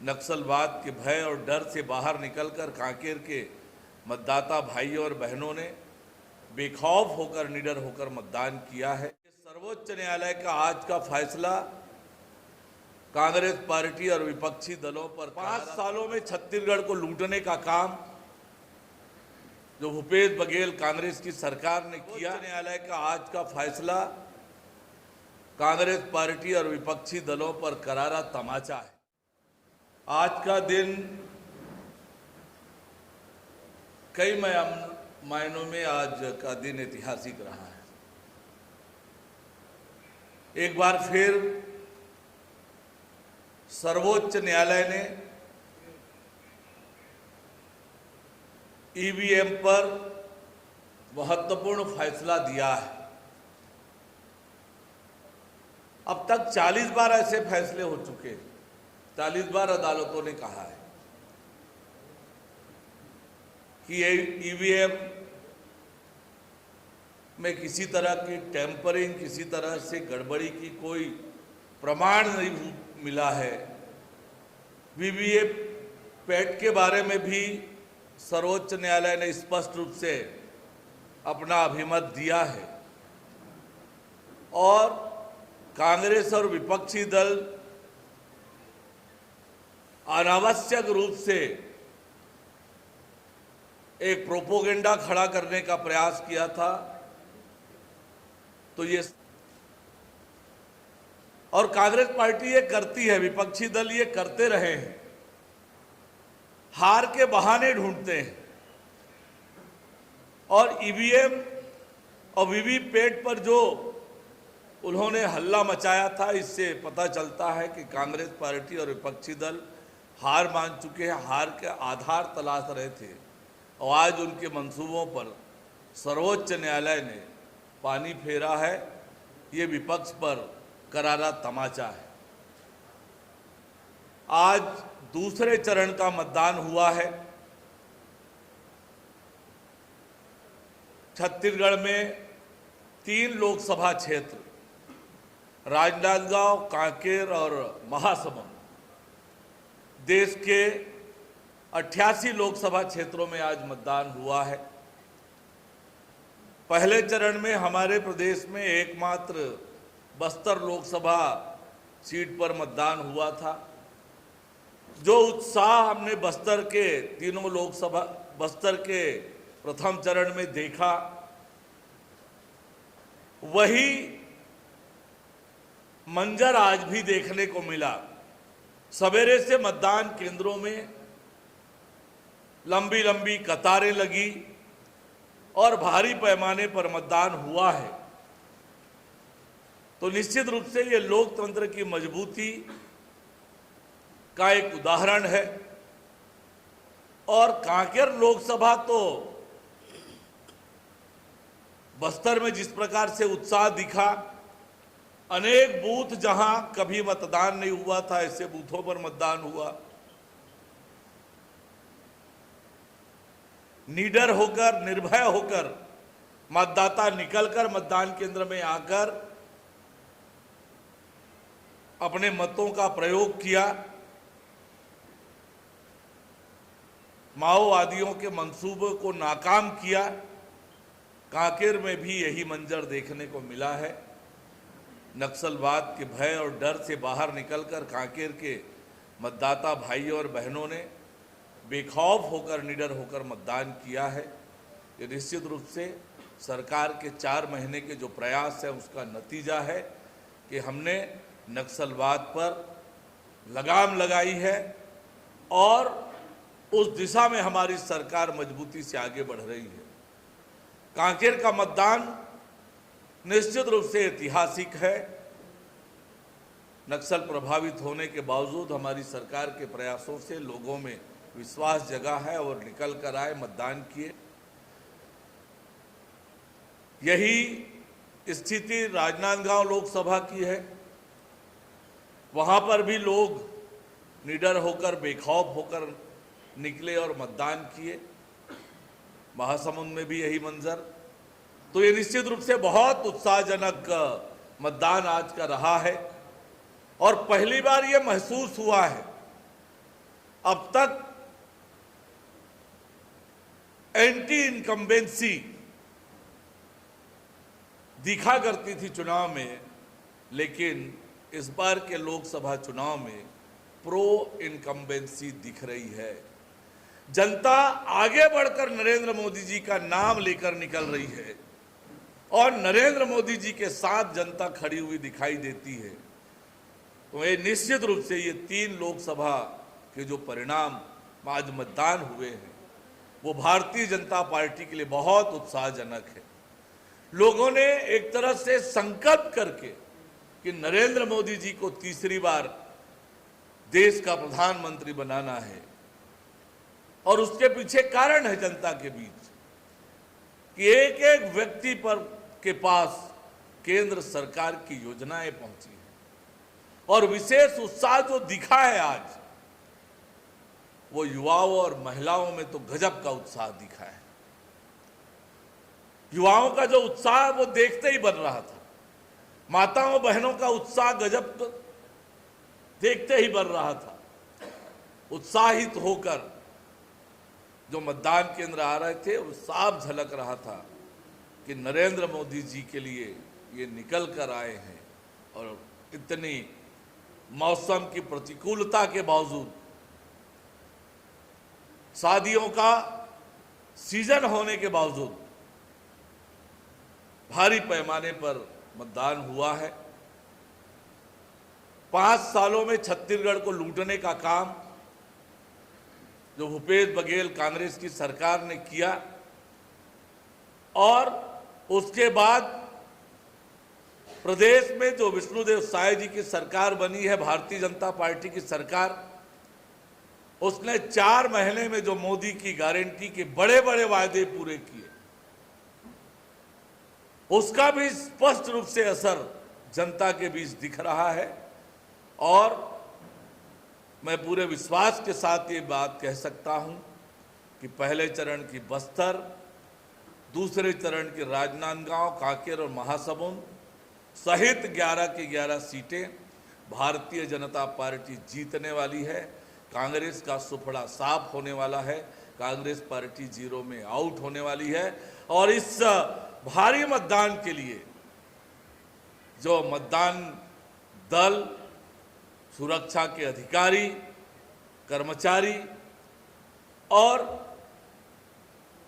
नक्सलवाद के भय और डर से बाहर निकलकर कांकेर के मतदाता भाइयों और बहनों ने बेखौफ होकर, निडर होकर मतदान किया है। सर्वोच्च न्यायालय का आज का फैसला कांग्रेस पार्टी और विपक्षी दलों पर 5 सालों में छत्तीसगढ़ को लूटने का काम जो भूपेश बघेल कांग्रेस की सरकार ने किया, न्यायालय का आज का फैसला कांग्रेस पार्टी और विपक्षी दलों पर करारा तमाचा है। आज का दिन कई मायनों में आज का दिन ऐतिहासिक रहा है। एक बार फिर सर्वोच्च न्यायालय ने ईवीएम पर महत्वपूर्ण फैसला दिया है। अब तक 40 बार ऐसे फैसले हो चुके हैं, 40 बार अदालतों ने कहा है कि ईवीएम में किसी तरह की टेम्परिंग, किसी तरह से गड़बड़ी की कोई प्रमाण नहीं मिला है। वीवीपैट के बारे में भी सर्वोच्च न्यायालय ने स्पष्ट रूप से अपना अभिमत दिया है और कांग्रेस और विपक्षी दल अनावश्यक रूप से एक प्रोपोगेंडा खड़ा करने का प्रयास किया था, तो ये और कांग्रेस पार्टी ये करती है, विपक्षी दल ये करते रहे हैं, हार के बहाने ढूंढते हैं और ईवीएम और वीवीपैट पर जो उन्होंने हल्ला मचाया था, इससे पता चलता है कि कांग्रेस पार्टी और विपक्षी दल हार मान चुके हैं, हार के आधार तलाश रहे थे और आज उनके मंसूबों पर सर्वोच्च न्यायालय ने पानी फेरा है। ये विपक्ष पर करारा तमाचा है। आज दूसरे चरण का मतदान हुआ है। छत्तीसगढ़ में 3 लोकसभा क्षेत्र, राजनांदगांव, कांकेर और महासमुंद, देश के 88 लोकसभा क्षेत्रों में आज मतदान हुआ है। पहले चरण में हमारे प्रदेश में एकमात्र बस्तर लोकसभा सीट पर मतदान हुआ था। जो उत्साह हमने बस्तर के प्रथम चरण में देखा, वही मंजर आज भी देखने को मिला। सवेरे से मतदान केंद्रों में लंबी लंबी कतारें लगी और भारी पैमाने पर मतदान हुआ है। तो निश्चित रूप से ये लोकतंत्र की मजबूती का एक उदाहरण है। और कांकेर लोकसभा तो बस्तर में जिस प्रकार से उत्साह दिखा, अनेक बूथ जहां कभी मतदान नहीं हुआ था, ऐसे बूथों पर मतदान हुआ। निडर होकर, निर्भय होकर मतदाता निकलकर मातदान केंद्र में आकर अपने मतों का प्रयोग किया। माओवादियों के मंसूबों को नाकाम किया। कांकेर में भी यही मंजर देखने को मिला है। नक्सलवाद के भय और डर से बाहर निकलकर कांकेर के मतदाता भाइयों और बहनों ने बेखौफ होकर, निडर होकर मतदान किया है। ये निश्चित रूप से सरकार के 4 महीने के जो प्रयास है उसका नतीजा है कि हमने नक्सलवाद पर लगाम लगाई है और उस दिशा में हमारी सरकार मजबूती से आगे बढ़ रही है। कांकेर का मतदान निश्चित रूप से ऐतिहासिक है। नक्सल प्रभावित होने के बावजूद हमारी सरकार के प्रयासों से लोगों में विश्वास जगा है और निकल कर आए, मतदान किए। यही स्थिति राजनांदगांव लोकसभा की है। वहां पर भी लोग निडर होकर, बेखौफ होकर निकले और मतदान किए। महासमुंद में भी यही मंजर। तो ये निश्चित रूप से बहुत उत्साहजनक मतदान आज का रहा है और पहली बार ये महसूस हुआ है अब तक एंटी इनकम्बेंसी दिखा करती थी चुनाव में, लेकिन इस बार के लोकसभा चुनाव में प्रो इनकम्बेंसी दिख रही है। जनता आगे बढ़कर नरेंद्र मोदी जी का नाम लेकर निकल रही है और नरेंद्र मोदी जी के साथ जनता खड़ी हुई दिखाई देती है। तो ये निश्चित रूप से ये 3 लोकसभा के जो परिणाम आज मतदान हुए हैं वो भारतीय जनता पार्टी के लिए बहुत उत्साहजनक है। लोगों ने एक तरह से संकल्प करके कि नरेंद्र मोदी जी को तीसरी बार देश का प्रधानमंत्री बनाना है, और उसके पीछे कारण है जनता के बीच कि एक एक व्यक्ति पर के पास केंद्र सरकार की योजनाएं पहुंची हैं और विशेष उत्साह जो दिखा है आज वो युवाओं और महिलाओं में तो गजब का उत्साह दिखा है। युवाओं का जो उत्साह वो देखते ही बन रहा था, माताओं बहनों का उत्साह गजब तो देखते ही बन रहा था। उत्साहित होकर जो मतदान केंद्र आ रहे थे वो साफ झलक रहा था कि नरेंद्र मोदी जी के लिए ये निकल कर आए हैं। और इतनी मौसम की प्रतिकूलता के बावजूद, शादियों का सीजन होने के बावजूद भारी पैमाने पर मतदान हुआ है। 5 सालों में छत्तीसगढ़ को लूटने का काम जो भूपेश बघेल कांग्रेस की सरकार ने किया, और उसके बाद प्रदेश में जो विष्णुदेव साय जी की सरकार बनी है, भारतीय जनता पार्टी की सरकार, उसने 4 महीने में जो मोदी की गारंटी के बड़े बड़े वायदे पूरे किए, उसका भी स्पष्ट रूप से असर जनता के बीच दिख रहा है। और मैं पूरे विश्वास के साथ ये बात कह सकता हूं कि पहले चरण की बस्तर, दूसरे चरण की राजनांदगांव, कांकेर और महासमुंद सहित 11 की 11 सीटें भारतीय जनता पार्टी जीतने वाली है। कांग्रेस का सुफड़ा साफ होने वाला है, कांग्रेस पार्टी 0 में आउट होने वाली है। और इस भारी मतदान के लिए जो मतदान दल, सुरक्षा के अधिकारी, कर्मचारी और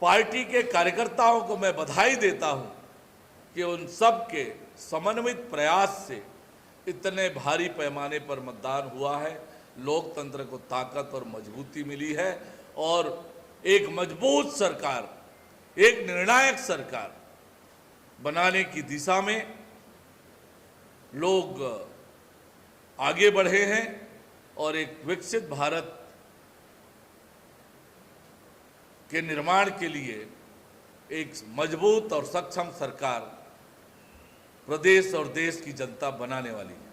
पार्टी के कार्यकर्ताओं को मैं बधाई देता हूं कि उन सब के समन्वित प्रयास से इतने भारी पैमाने पर मतदान हुआ है। लोकतंत्र को ताकत और मजबूती मिली है और एक मजबूत सरकार, एक निर्णायक सरकार बनाने की दिशा में लोग आगे बढ़े हैं और एक विकसित भारत के निर्माण के लिए एक मजबूत और सक्षम सरकार प्रदेश और देश की जनता बनाने वाली है।